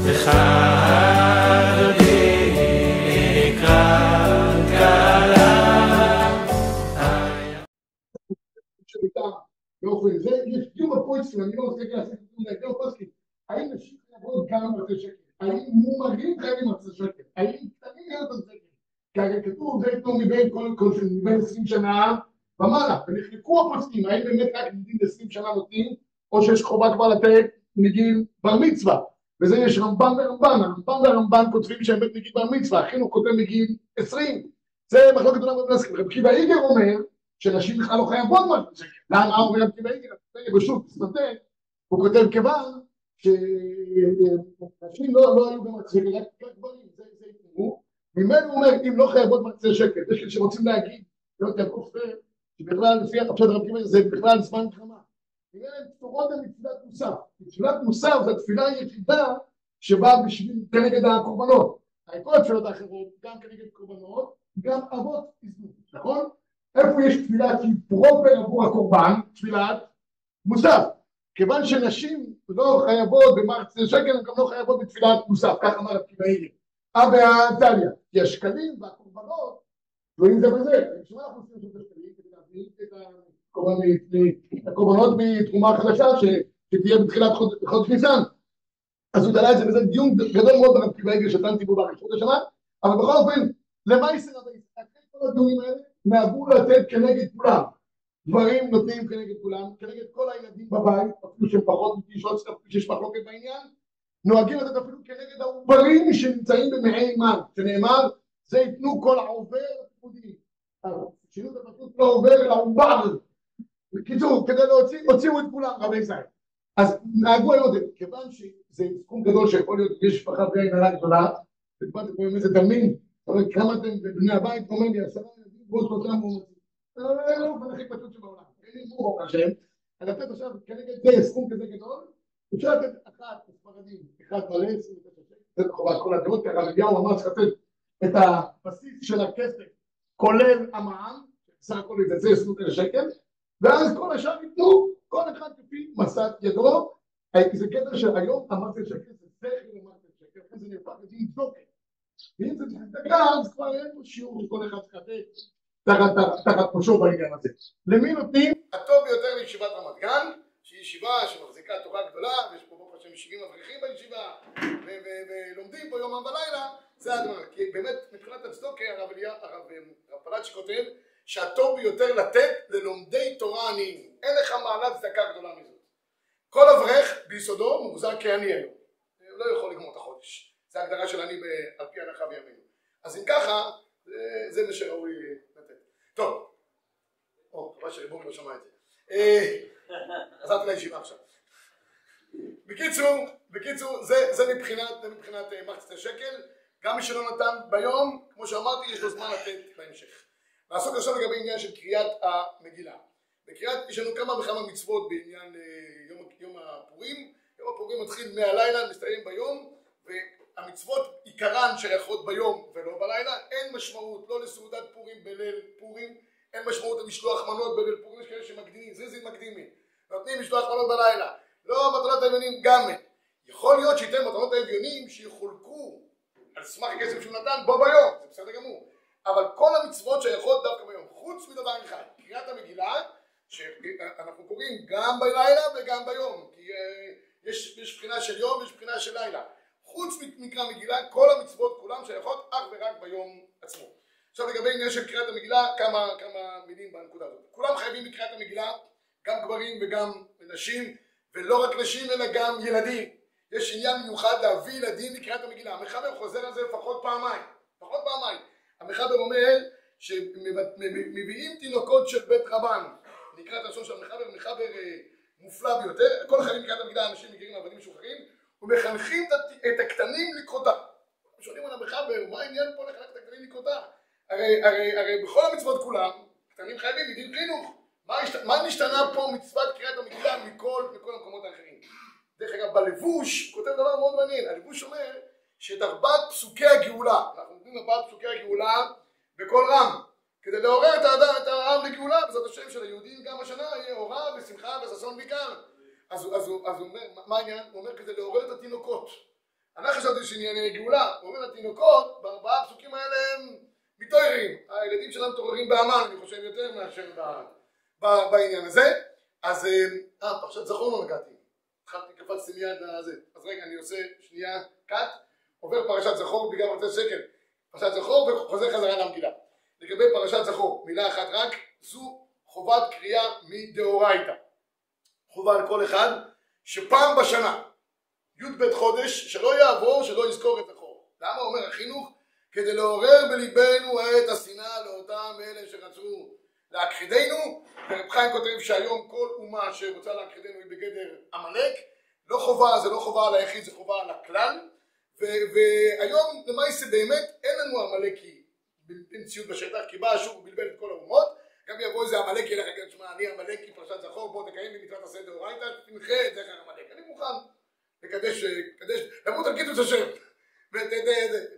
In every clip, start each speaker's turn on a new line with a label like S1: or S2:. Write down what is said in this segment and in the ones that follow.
S1: באופן זה, יש קיום הפויסטים, אני לא רוצה לעשות קיום הפויסטים, האם נשים חייבות כמה מרצי שקל? האם מומרים חייבים מרצי שקל? האם קטנים להיות מרצי שקל? כי הרי כתוב, זה יתנו מבין 20 שנה ומעלה, ונחלקו הפוסקים, האם באמת רק מגיל 20 שנה נותנים, או שיש חובה כבר לתת מגיל בר מצווה, וזה יש רמב"ן ורמב"ן, הרמב"ן והרמב"ן כותבים שהם באמת מגיל בר מצווה, אחינו כותב מגיל 20, זה מחלוקת גדולה מאוד להסכים. רב עקיבא איגר אומר שנשים בכלל לא חייבות מרצי שקל. למה אומר רב עקיבא איגר? פשוט, הוא כותב כיוון שנשים לא היו במרצי שקל, רק גברים, זה יתנו. ממנו הוא אומר, אם לא חייבות מרצי שקל, יש כאלה שרוצים להגיד, להיות יעקב פר, שבכלל לפי הפשט רב עקיבא זה בכלל זמן מלחמה. נראה להם פטורות הן מתפילת מוסף. תפילת מוסף זו התפילה היחידה שבאה בשביל כנגד הקורבנות. כל התפילות האחרות, גם כנגד קורבנות, גם אבות יזנו, נכון? איפה יש תפילה שהיא פרופר עבור הקורבן? תפילת מוסף. כיוון שנשים לא חייבות במרצי שקל, הן גם לא חייבות בתפילת מוסף, כך אמר רב עקיבא איגר. והדליה, כי השקלים והקורבנות תלויים זה בזה. בשביל מה אנחנו עושים את השקלים? כדי להביא את הקורבנות מתרומה חדשה שתהיה בתחילת חודש ניסן. אז הוא דלה את זה, וזה דיון גדול מאוד ברב עקיבא איגר שדנתי בו באריכות השנה, אבל בכל אופן, למה יסר רבי ישראל? כל הדיונים האלה נהגו לתת כנגד כולם. דברים נותנים כנגד כולם, כנגד כל הילדים בבית, אפילו שהם פחות מתישות, אפילו שיש מחלוקת בעניין, נוהגים לתת אפילו כנגד העוברים שנמצאים במעי אימן, שנאמר, זה יתנו כל העובר פקודים. שינו את הפסוק לא עובר אלא עובר. בקיצור, כדי הוציאו את כולם רבי ישראל. אז נהגו היום את זה, כיוון שזה סכום גדול שיכול להיות, יש משפחה בלי עין הרע גדולה, וכמובן אתם רואים איזה תלמיד, כמה אתם בבני הבית, אומר לי, 10 ילדים, בו 3 מאומצים. לא, הכי פשוט שבעולם. אין לי ברוך השם, אז לתת עכשיו כנגד זה סכום כזה גדול, אפשר לתת אחת לספרדים, אחד מלא, זה חובה כל הדעות, כי הרב אליהו אמר צריך לתת את הבסיס של הכסף, כולל המע"מ, סך הכל זה 20 שקל, ואז כל השאר ייתנו, כל אחד כפי מסת ידו, זה קטע שהיום אמרתי שקל, זה שכל אמרתי שקל, אחרי זה נהפך לדין צדוקה. ואם זה דקה, אז כבר אין פה שיעור שכל אחד כתב תחת ראשו בעניין הזה. למי נותנים? הטוב ביותר לישיבת רמת גן, שהיא ישיבה שמחזיקה תורה גדולה, ויש פה ברוך השם 70 אברכים בישיבה, ולומדים פה יומם ולילה, זה הדבר. כי באמת מבחינת הצדוקה, הרב פלאצ'י כותב, שהטוב ביותר לתת ללומדי תורה עניים. אין לך מעלת צדקה גדולה מזאת. כל אברך ביסודו מוחזק כעני היום. הוא לא יכול לגמור את החודש. זה ההגדרה של עני על פי ההלכה בימינו. אז אם ככה, זה מה שראוי לתת. טוב. מקווה שריבון לא שמע את זה. עזרתי לישיבה עכשיו. בקיצור, זה מבחינת מחצית השקל. גם מי שלא נתן ביום, כמו שאמרתי, יש לו זמן לתת בהמשך. נעסוק עכשיו לגבי עניין של קריאת המגילה. בקריאת יש לנו כמה וכמה מצוות בעניין יום הפורים. יום הפורים מתחיל מהלילה, מסתיים ביום, והמצוות עיקרן שייכות ביום ולא בלילה. אין משמעות לא לסעודת פורים בליל פורים, אין משמעות למשלוח מנות בליל פורים, יש כאלה שמקדימים, זריזים מקדימים. נותנים משלוח מנות בלילה. לא מתנות האביונים גם אין. יכול להיות שייתן מתנות האביונים שיחולקו על סמך כסף שהוא נתן בו ביום, זה בסדר גמור. אבל כל המצוות שייכות דווקא ביום, חוץ מדבר אחד, קריאת המגילה, שאנחנו קוראים גם בלילה וגם ביום, כי יש בחינה של יום ויש בחינה של לילה. חוץ מקרא מגילה, כל המצוות כולם שייכות אך ורק ביום עצמו. עכשיו לגבי עניין של קריאת המגילה, כמה מילים בנקודה הזאת. כולם חייבים בקריאת המגילה, גם גברים וגם נשים, ולא רק נשים אלא גם ילדים. יש עניין מיוחד להביא ילדים לקריאת המגילה. המחבר חוזר על זה לפחות פעמיים. המחבר אומר שמביאים תינוקות של בית רבן. נקרא את הלשון של המחבר מופלא ביותר. כל החיים לקראת המגילה, אנשים מגיעים לעבדים משוחררים, ומחנכים את הקטנים לקרותה. שואלים על המחבר, מה העניין פה לחנך את הקטנים לקרותה? הרי בכל המצוות כולם, הקטנים חייבים מדין חינוך. מה נשתנה פה מצוות קריאת המגילה מכל המקומות האחרים? דרך אגב, בלבוש, הוא כותב דבר מאוד מעניין. הלבוש אומר שאת 4 פסוקי הגאולה, אנחנו נותנים 4 פסוקי הגאולה בכל רם, כדי לעורר את העם לגאולה, בעזרת השם של היהודים גם השנה יהיה אורה ושמחה וששון בעיקר. אז הוא אומר, מה העניין? הוא אומר כדי לעורר את התינוקות. אני חשבתי שענייני גאולה, הוא אומר לתינוקות, בארבעה הפסוקים האלה הם מתעוררים. הילדים שלנו מתעוררים באמן, אני חושב יותר מאשר בעניין הזה. אז, פרשת זכור לא נגעתי. קפצתי מיד לזה. אז רגע, אני עושה שנייה קאט, עובר פרשת זכור בגלל מרצה שקל. פרשת זכור וחוזר חזרה למגילה. לגבי פרשת זכור, מילה אחת רק, זו חובת קריאה מדאורייתא. חובה על כל אחד, שפעם בשנה, י"ב חודש, שלא יעבור, שלא יזכור את זכור. למה אומר החינוך? כדי לעורר בליבנו את השנאה לאותם אלה שרצו להכחידנו. ורב חיים כותב שהיום כל אומה שרוצה להכחידנו היא בגדר עמלק. לא חובה, זה לא חובה על היחיד, זה חובה על הכלל. והיום למעשה באמת אין לנו עמלקי במציאות בשטח, כי בא אשור ובלבל את כל האומות. גם יבוא איזה עמלקי לך, יגיד, שמע, אני עמלקי פרשת זכור, בוא תקיים במצוות עשה דאורייתא, תמחה את זכר עמלק. אני מוכן לקדש, למות על קידוש השם.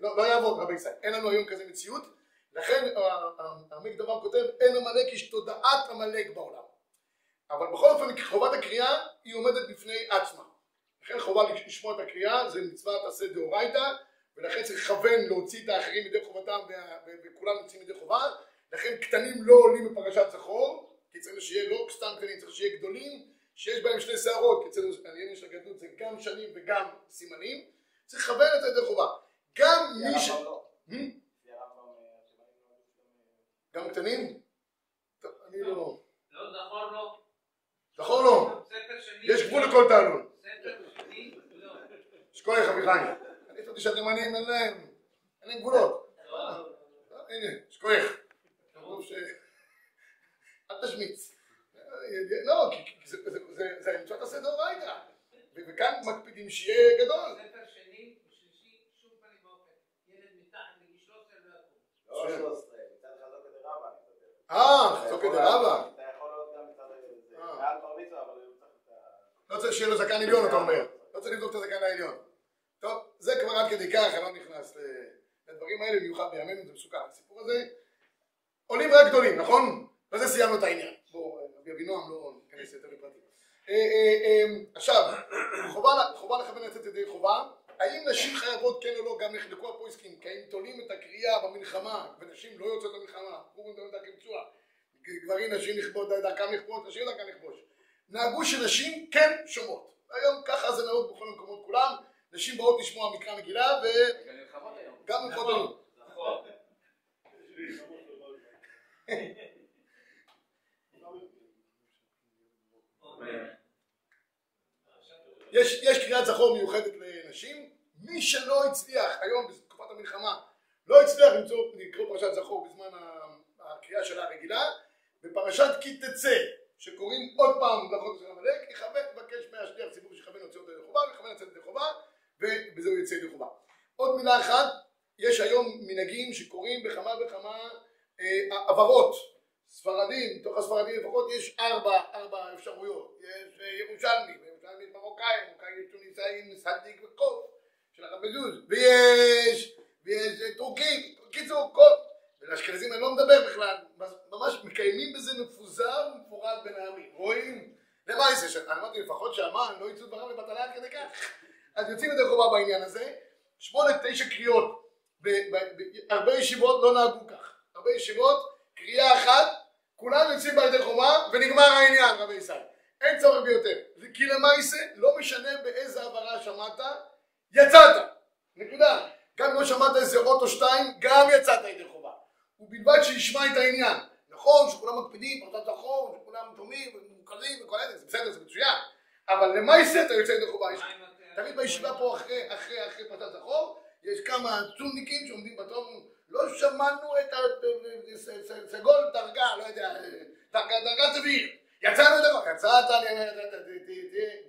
S1: לא יעבוד רבי ישראל, אין לנו היום כזה מציאות. לכן העמק דבר כותב, אין עמלק, יש תודעת עמלק בעולם. אבל בכל אופן חובת הקריאה היא עומדת בפני עצמה. לכן חובה לשמוע את הקריאה, זה מצוות עשה דאורייתא, ולכן צריך לכוון להוציא את האחרים מידי חובתם, וכולם יוצאים מידי חובה. לכן קטנים לא עולים בפרשת זכור, כי צריך שיהיה לא סתם קטנים, צריך שיהיה גדולים, שיש בהם שני שערות, כי אצלנו העניין של הגדלות זה גם שנים וגם סימנים. צריך לכוון את זה ידי חובה. גם מי ש... גם קטנים? טוב, אני לא...
S2: לא, זכור לא.
S1: זכור לא. יש גבול לכל תעלול. שכוח אביחיים. אני חשבתי שהתימנים אין להם גבולות. הנה, שכוח. אל תשמיץ. לא, כי זה מצוות עשה דאורייתא. וכאן מקפידים שיהיה גדול.
S2: ספר שני ושלישי, שום פנים ואופן. ילד מתחת לגיל 13 לא יקום.
S3: לא 13, מצד חזוקת דרבא.
S1: חזוקת דרבא.
S3: אתה יכול להיות גם מצד מעל בר מצווה, אבל הוא צריך את ה...
S1: לא צריך שיהיה לו זקן עליון, אתה אומר. לא צריך לבדוק את הזקן העליון. טוב, זה כבר עד כדי כך, אני לא נכנס לדברים האלה, במיוחד בימינו, זה מסוכן. הסיפור הזה, עולים רק גדולים, נכון? וזה סיימנו את העניין. בואו, רבי אבינועם לא ניכנס יותר לפרטים. עכשיו, חובה לכוון לצאת ידי חובה. האם נשים חייבות כן או לא, גם נחלקו הפויסקים, כי הם תולים את הקריאה במלחמה, ונשים לא יוצאות למלחמה, קוראים את דרכם פצועה, גברים נשים לכבוד דרכם לכבוד, נשים דרכם לכבוש. נהגו שנשים כן שומעות. היום ככה זה נהוג בכל המקומות כולם, נשים באות לשמוע מקרא מגילה, וגם מלחמות היום. יש קריאת זכור מיוחדת לנשים. מי שלא הצליח היום בתקופת המלחמה, לא הצליח לקרוא פרשת זכור בזמן הקריאה שלה הרגילה, בפרשת כי תצא, שקוראים עוד פעם לחודש של עמלק, יכוון, מבקש מהשליח ציבור שיכוון להוציא אותו ידי חובה, ויכוון לצאת ידי חובה, ובזה הוא יצא ידי חובה. עוד מילה אחת, יש היום מנהגים שקוראים בכמה וכמה עברות. ספרדים, בתוך הספרדים לפחות יש ארבע אפשרויות. יש ירושלמי, וירושלמי יש מרוקאים, מרוקאים יש טוניסאים, סדיק וקוף של הרב מזוז, ויש טורקים, קיצור, קוף. ולאשכנזים אני לא מדבר בכלל, ממש מקיימים בזה מפוזר ומפורד בין העמים. רואים? למה זה? אני אמרתי לפחות שהמן לא יצאו דבריו לבטלה עד כדי כך. אז יוצאים את החובה בעניין הזה. 8-9 קריאות, הרבה ישיבות לא נהגו כך. הרבה ישיבות, קריאה אחת, כולם יוצאים בה ידי חובה ונגמר העניין, רבי ישראל. אין צורך ביותר. כי למעשה לא משנה באיזה עברה שמעת, יצאת. נקודה. גם לא שמעת איזה אות או שתיים, גם יצאת ידי חובה. ובלבד שישמע את העניין. נכון שכולם מקפידים, פרשת זכור, שכולם תומים ומוכרים וכל זה, זה בסדר, זה מצוין. אבל למעשה אתה יוצא ידי חובה. תמיד בישיבה פה אחרי פרשת זכור, יש כמה צומניקים שעומדים בתום, לא שמענו את סגול דרגה, לא יודע, דרגת אוויר. יצאנו לדבר, יצאת,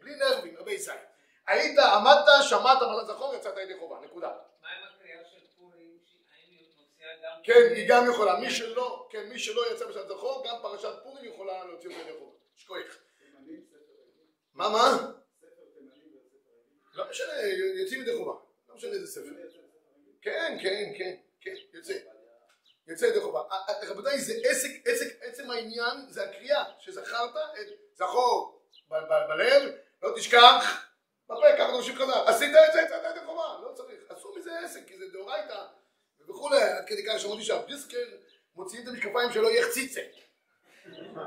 S1: בלי נרבים, רבי ישראל. היית, עמדת, שמעת פרשת זכור, יצאת ידי חובה, נקודה.
S2: מה עם הקריאה של פורים, האם היא מוציאה גם...
S1: כן, היא גם יכולה. מי שלא יצא פרשת זכור, גם פרשת פורים יכולה להוציא אותה ידי חובה. שכוח. מה? לא משנה, יוצאים ידי חובה. לא משנה איזה ספר. כן, יוצא ידי חובה. רבותיי, זה עצם העניין, זה הקריאה, שזכרת את זכור בלב, לא תשכח, בפה, ככה נושים חזר. עשית את זה, יצאת ידי חובה. עסק, כי זה דאורייתא וכולי, עד כדי כך שמעתי שהבריסקר מוציאים את המשקפיים שלו יחציצה.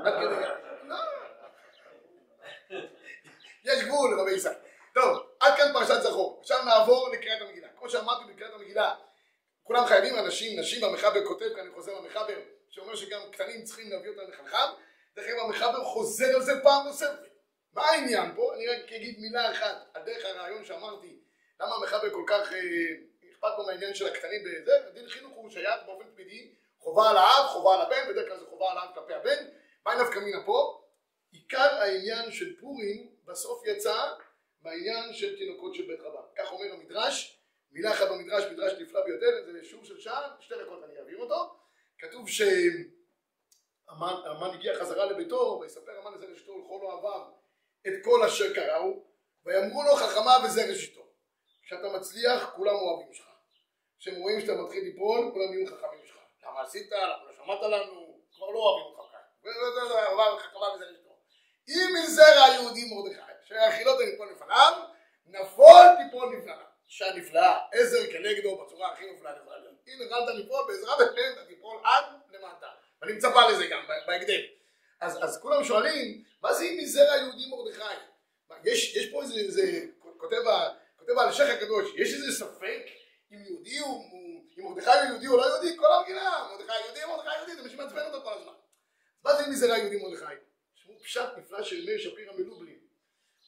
S1: עד כדי כך. לא. יש גבול רבי ישראל. טוב, עד כאן פרשת זכור. עכשיו נעבור לקריאת המגילה. כמו שאמרתי בקריאת המגילה, כולם חייבים, אנשים, נשים, המחבר כותב, כאן אני חוזר למחבר, שאומר שגם קטנים צריכים להביא אותם לחנכם. דרך אגב, המחבר חוזר על זה פעם נוספת. מה העניין פה? אני רק אגיד מילה אחת על דרך הרעיון שאמרתי, למה המחבר כל כך אכפת פה מהעניין של הקטנים בזה. הדין חינוך הוא שייך באופן תמידי, חובה על האב, חובה על הבן, בדרך כלל זה חובה על האב כלפי הבן. מה נפקא מינה פה? עיקר העניין של פורים בסוף יצא מהעניין של תינוקות של בית רבן. כך אומר המדרש, מילה אחת במדרש, מדרש נפלא ביותר, זה שיעור של שעה, 2 דקות אני אעביר אותו. כתוב שהמן הגיע חזרה לביתו, ויספר המן לזה לאשתו ולכל אוהביו את כל אשר קראו, ויאמרו לו חכמה וזה ראשיתו. כשאתה מצליח, כולם אוהבים שלך. כשהם רואים שאתה מתחיל ליפול, כולם יהיו חכמים שלך. למה עשית? למה לא שמעת לנו? כבר לא אוהבים אותך כאן. וזה חכמה וזה ראשיתו. אם מזרע היהודי מרדכי, שהאכילות ניפול לפניו, נפול תיפול לפניו. אישה נפלאה, עזר כנגדו בצורה הכי נפלאה יכולה להיות. אם נגלת ליפול, בעזרת השם אתה תיפול עד למטה. ואני מצפה לזה גם, בהקדם. אז כולם שואלים, מה זה אם מזרע היהודי מרדכי? יש פה איזה, כותב על השייח הקדוש, יש איזה ספק אם יהודי הוא, אם מרדכי הוא יהודי או לא יהודי? כל המגילה, מרדכי יהודי, זה מי שמעצבן אותו כל הזמן. מה זה אם מזרע היהודי מרדכי? שמעו פשט נפלא של מאיר שפירא מלובלין.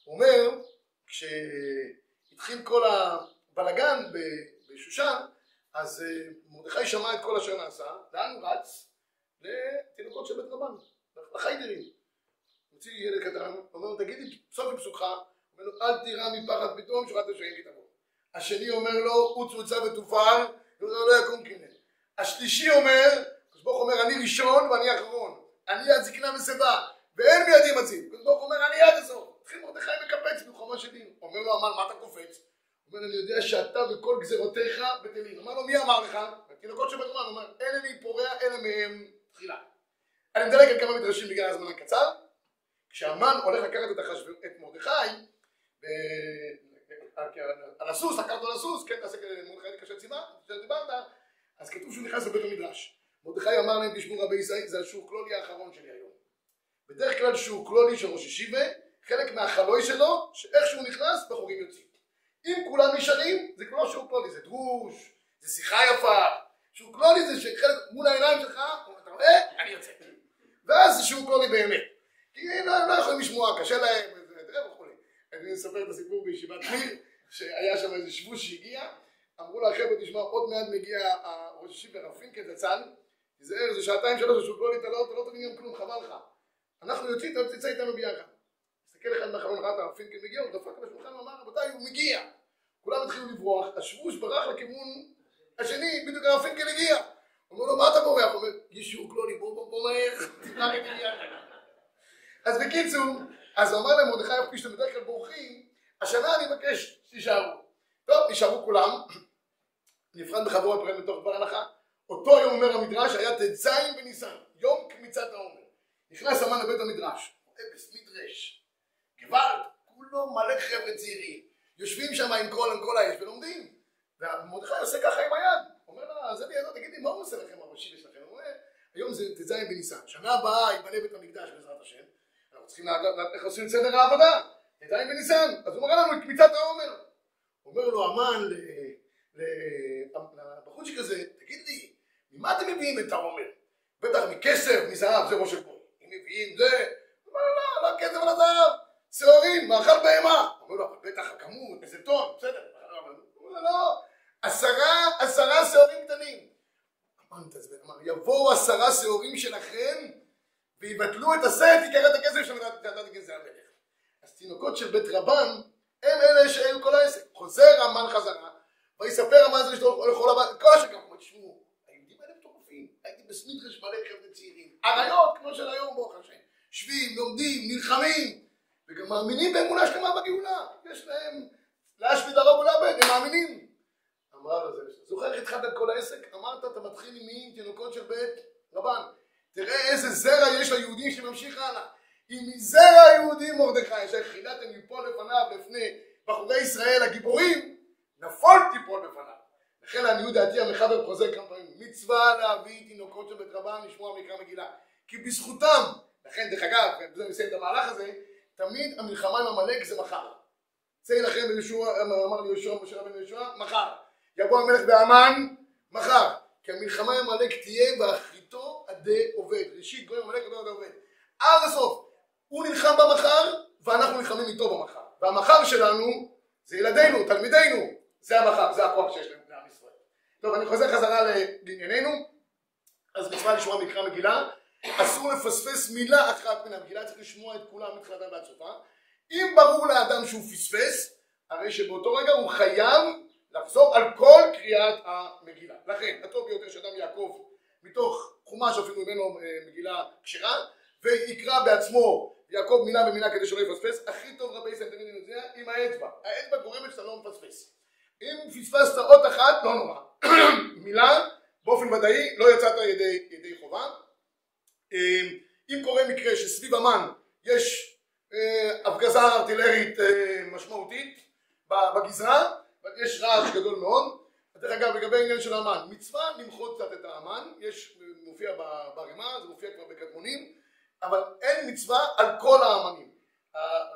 S1: הוא אומר, כשהתחיל כל הבלגן בשושן, אז מרדכי שמע את כל אשר נעשה, לאן הוא רץ? לתינוקות של בית רבן, לחיידרים. מוציא ילד קטן, אומר לו, תגידי פסוק בפסוקך, אומר לו, אל תירא מפחד פתאום שורת השם כי תבוא. השני אומר לו, עוץ וצא ותופר, לא יקום קינן. השלישי אומר, ברוך אומר, אני ראשון ואני אחרון, אני עד זקנה ושיבה, ואין בידי מציל. ברוך אומר, אני עד הסוף. התחיל מרדכי מקפץ במלחמה של דין. אומר לו המן, מה אתה קופץ? אומר, אני יודע שאתה בכל גזרותיך בטלים. אומר לו, מי אמר לך? התינוקות של בית רבן. אומר, אינני פורע אלא מהם תחילה. אני מדלג על כמה מדרשים בגלל הזמן הקצר. כשהמן הולך לקחת את מרדכי על הסוס, לקחת אותו על הסוס, כן, תעשה מרדכי קשה דיברת, אז כתוב שהוא נכנס לבית המדרש. מרדכי אמר להם, תשמעו רבי ישראל, זה השיעור כלולי האחרון שלי היום. בדרך כלל שיעור כלולי של ראש ישיבה, חלק מהחלוי שלו, שאיך שהוא נכנס, בחורים יוצאים. אם כולם נשארים, זה כבר שיעור כלולי, זה דרוש, זה שיחה יפה. שיעור כלולי זה שחלק מול העיניים שלך, אתה רואה, אני יוצא. ואז זה שיעור כלולי באמת. כי הם לא יכולים לשמוע, קשה להם, תראה וכו'. אני אספר את הסיפור בישיבת מיר, שהיה שם איזה שבוש שהגיע, אמרו לה, חבר'ה, תשמע, עוד מעט מגיע ראש ישיבה רב פינקל זצ"ל, תיזהר, זה 2-3 שיעור כלולי, אתה לא תבין גם כלום, חבל לך. אנחנו יוצאים, אתה תצא איתנו ביחד. תסתכל אחד מהחלון, ראה את הרב פינקל מגיע, הוא דפק על השולחן ואמר, רבותיי, הוא מגיע. כולם התחילו לברוח, השבוש ברח לכיוון השני, בדיוק הרב פינקל הגיע. הוא אומר לו, מה אתה בורח? הוא אומר, יש שיעור כלולי, בוא מהר, תפלח איתי ביחד. אז בקיצור, אז הוא אמר להם, מרדכי כפי שאתם בדרך כלל בורחים, השנה אני מבקש שתישארו. טוב, נשארו כולם, נבחן בחדרו הפרד מתוך דבר הלכה. אותו יום אומר המדרש, היה ט"ז בניסן, יום קמיצת העומר. נכנס המן לבית המדרש, אפס מדרש, גוואלד, כולו מלא חבר'ה צעירים, יושבים שם עם כל האש ולומדים. ומרדכי עושה ככה עם היד, אומר לה, זה בידו, תגידי, מה הוא עושה לכם הראשי שלכם? הוא אומר, היום זה ט"ז בניסן, שנה הבאה יבנה בית המקדש בעזרת השם, אנחנו צריכים לדעת איך עושים סדר העבודה, ט"ז בניסן, אז הוא מראה לנו את קמיצת העומר. אומר לו המן לבחורצ'יק הזה, תגיד לי, ממה אתם מביאים את העומר? בטח מכסף, מזהב, זה ראש של פה. אם מביאים זה, הוא אומר לו, לא כסף על הזהב, שעורים, מאכל בהמה. הוא אומר לו, אבל בטח הכמות, איזה טון, בסדר. הוא אומר לו, לא, 10 שעורים קטנים. אמר, יבואו 10 שעורים שלכם, ויבטלו את הסט, יקרא את הכסף של תעדת גנזי המלך. אז תינוקות של בית רבן, הם אלה שהיו כל העסק. חוזר המן חזרה, ויספר המן זה לשתו לכל הבא, כל השקם, הוא אומר, תשמעו, היהודים האלה מטורפים, הייתי בסמידרש מלא חבר'ה צעירים, אריות כמו של היום ברוך השם, שבים, לומדים, נלחמים, וגם מאמינים באמונה שלמה בגאולה, יש להם להשמיד הרוב ולאבד, הם מאמינים. אמרה לו, זוכר איך התחלת את כל העסק? אמרת, אתה מתחיל עם מי? תינוקות של בית רבן. תראה איזה זרע יש ליהודים שממשיך הלאה. אם מזרע היהודים מרדכי, אשר חילתם ליפול לפניו לפני בחורי ישראל הגיבורים, נפול תיפול בפניו. לכן לעניות דעתי המחבר חוזר כמה פעמים, מצווה להביא תינוקות של בית רבן לשמוע מקרא מגילה. כי בזכותם, לכן דרך אגב, וזה מסיים את המהלך הזה, תמיד המלחמה עם עמלק זה מחר. צא לכם ביהושע, אמר לי יהושע, משה רבנו יהושע, מחר. יבוא המלך באמן, מחר. כי המלחמה עם עמלק תהיה באחריתו עדי עובד. ראשית גויים עמלק עדי עובד. עד הסוף. הוא נלחם במחר, ואנחנו נלחמים איתו במחר. והמחר שלנו זה ילדינו, תלמידינו. זה המחר, זה הכוח שיש לעם ישראל. טוב, אני חוזר חזרה לענייננו. אז מצווה לשמוע מקרא מגילה. אסור לפספס מילה אחת מן המגילה, צריך לשמוע את כולם מתחילתה ועד סופה. אם ברור לאדם שהוא פספס, הרי שבאותו רגע הוא חייב לחזור על כל קריאת המגילה. לכן, הטוב ביותר שאדם יעקב מתוך חומש אפילו ממנו מגילה כשרה, ויקרא בעצמו יעקב מילה במילה כדי שלא יפספס. הכי טוב רבי ישראל תמיד יודע עם האצבע. האצבע גורמת שאתה לא מפספס. אם פספסת אות אחת, לא נורא. מילה, באופן ודאי, לא יצאת ידי חובה. אם קורה מקרה שסביב המן יש הפגזה ארטילרית משמעותית בגזרה, יש רעש גדול מאוד. דרך אגב, לגבי העניין של המן, מצווה למחות קצת את המן, יש מופיע ברימה, זה מופיע כבר בקדמונים, אבל אין מצווה על כל האמנים.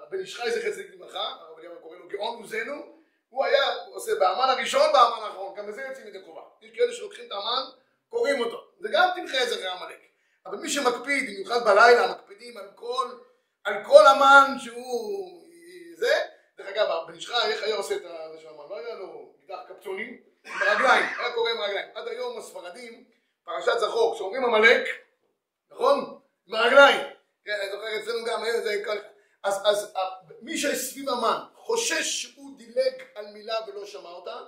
S1: בן איש חי זכר צדיק לברכה, הרב אליהו קורא לו גאון עוזנו, הוא היה עושה באמן הראשון באמן האחרון, גם בזה יוצאים ידי חובה. יש כאלה שלוקחים את האמן, קוראים אותו, זה גם תמחה את זכר עמלק. אבל מי שמקפיד, במיוחד בלילה, מקפידים על כל אמן שהוא זה. דרך אגב, בן איש חי, איך היה עושה את זה של אמן? לא היה לו גידח קפצונים, ברגליים, היה קורא עם הרגליים. עד היום הספרדים, פרשת זכור, כשאומרים עמלק, נכון? ברגליים. כן, אני זוכר אצלנו גם, זה כל... אז מי שסביב המן חושש שהוא דילג על מילה ולא שמע אותה,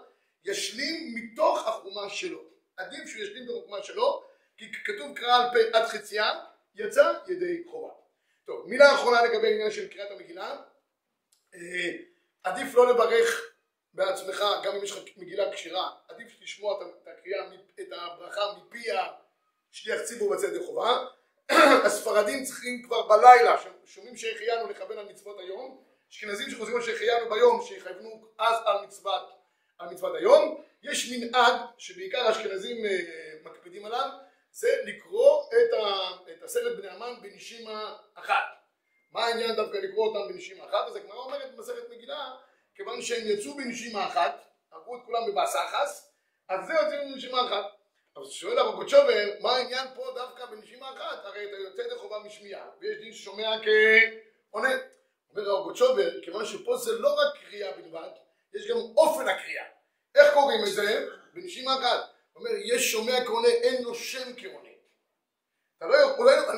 S1: ישלים מתוך החומש שלו. עדיף שהוא ישלים מתוך החומש שלו, כי כתוב קרא על פה עד חצייה, יצא ידי חובה. טוב, מילה אחרונה לגבי העניין של קריאת המגילה. עדיף לא לברך בעצמך, גם אם יש לך מגילה כשרה, עדיף לשמוע את הקריאה, את הברכה מפי השליח ציבור בצאת ידי חובה. הספרדים צריכים כבר בלילה, שומעים שהחיינו לכוון על מצוות היום, אשכנזים שחוזרים על שהחיינו ביום, שיכוונו אז על מצוות היום. יש מנהג שבעיקר האשכנזים מקפידים עליו, זה לקרוא את עשרת בני המן בנשימה אחת. מה העניין דווקא לקרוא אותם בנשימה אחת? אז הגמרא אומרת במסכת מגילה, כיוון שהם יצאו בנשימה אחת, הרגו את כולם בבאסחס, אז זה יוצאים בנשימה אחת. אבל שואל הרב גוטשובר, מה העניין פה דווקא בנשימה אחת? הרי אתה יוצא ידי חובה משמיעה, ויש דין ששומע כעונה. אומר הרב גוטשובר, כיוון שפה זה לא רק קריאה בלבד, יש גם אופן הקריאה. איך קוראים את זה? בנשימה אחת. הוא אומר, יש שומע כעונה, אין לו שם כעונה. אני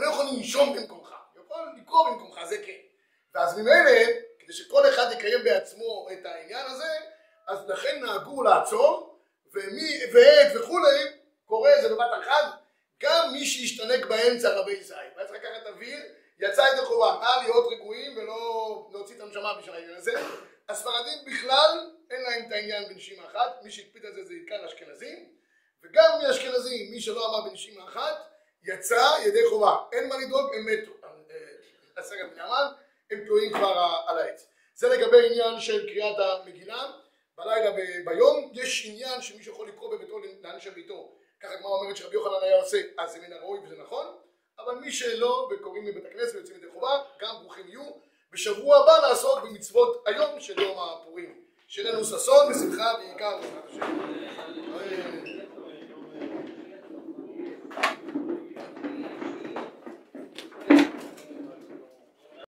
S1: לא יכול לנשום במקומך, יכול לקרוא במקומך, זה כן. ואז ממילא, כדי שכל אחד יקיים בעצמו את העניין הזה, אז לכן נהגו לעצור, ועד וכולי, קורא את זה בבת אחת, גם מי שהשתנק באמצע רבי ישראל. ואז לקחת אוויר, יצא את החובה, להיות רגועים ולא להוציא את הנשמה בשביל העניין הזה. הספרדים בכלל אין להם את העניין בנשימה אחת, מי שהקפיד על זה זה עיקר אשכנזים, וגם מאשכנזים, מי שלא אמר בנשימה אחת, יצא ידי חובה. אין מה לדאוג, הם מתו. עשרת בני המן, הם תלויים כבר על העץ. זה לגבי עניין של קריאת המגילה. בלילה ביום יש עניין שמי שיכול לקרוא בביתו לאנשי ביתו. ככה הגמרא אומרת שרבי יוחנן היה עושה, אז זה מן הראוי וזה נכון. אבל מי שלא וקוראים מבית הכנסת ויוצאים ידי חובה, גם ברוכים יהיו. בשבוע הבא לעסוק במצוות היום של יום הפורים. שיהיה לנו ששון ושמחה ועיקר בעזרת השם.